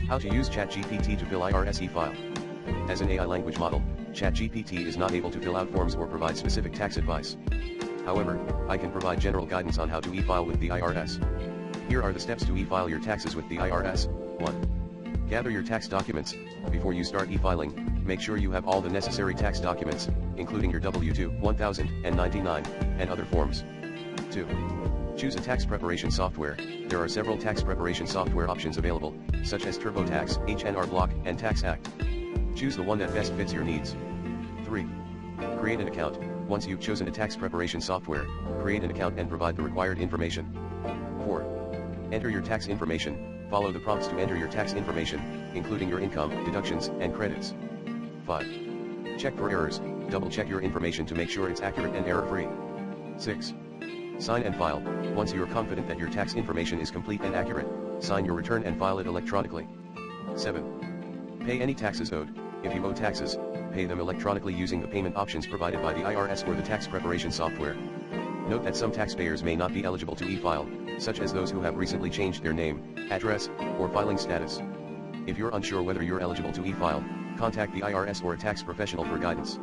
How to use ChatGPT to fill IRS E-File. As an AI language model, ChatGPT is not able to fill out forms or provide specific tax advice. However, I can provide general guidance on how to e-file with the IRS. Here are the steps to e-file your taxes with the IRS. 1. Gather your tax documents. Before you start e-filing, make sure you have all the necessary tax documents, including your W-2, 1099, and other forms. 2. Choose a tax preparation software. There are several tax preparation software options available, such as TurboTax, H&R Block, and TaxAct. Choose the one that best fits your needs. 3. Create an account. Once you've chosen a tax preparation software, create an account and provide the required information. 4. Enter your tax information. Follow the prompts to enter your tax information, including your income, deductions, and credits. 5. Check for errors. Double-check your information to make sure it's accurate and error-free. 6. Sign and file. Once you are confident that your tax information is complete and accurate, sign your return and file it electronically. 7. Pay any taxes owed. If you owe taxes, pay them electronically using the payment options provided by the IRS or the tax preparation software. Note that some taxpayers may not be eligible to e-file, such as those who have recently changed their name, address, or filing status. If you're unsure whether you're eligible to e-file, contact the IRS or a tax professional for guidance.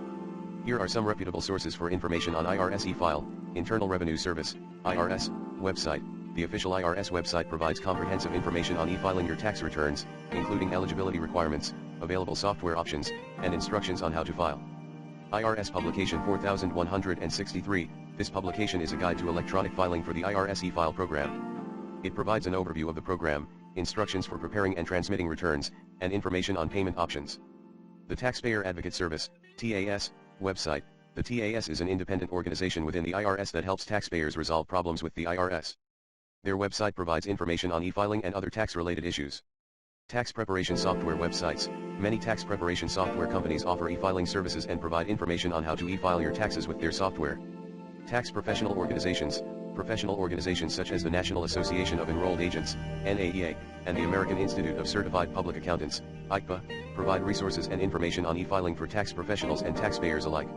Here are some reputable sources for information on IRS e-File. Internal Revenue Service, IRS, website. The official IRS website provides comprehensive information on e-filing your tax returns, including eligibility requirements, available software options, and instructions on how to file. IRS Publication 4163, this publication is a guide to electronic filing for the IRS e-File program. It provides an overview of the program, instructions for preparing and transmitting returns, and information on payment options. The Taxpayer Advocate Service, TAS, website. The TAS is an independent organization within the IRS that helps taxpayers resolve problems with the IRS. Their website provides information on e-filing and other tax-related issues. Tax preparation software websites. Many tax preparation software companies offer e-filing services and provide information on how to e-file your taxes with their software. Tax professional organizations. Professional organizations such as the National Association of Enrolled Agents, NAEA, and the American Institute of Certified Public Accountants, ICPA, provide resources and information on e-filing for tax professionals and taxpayers alike.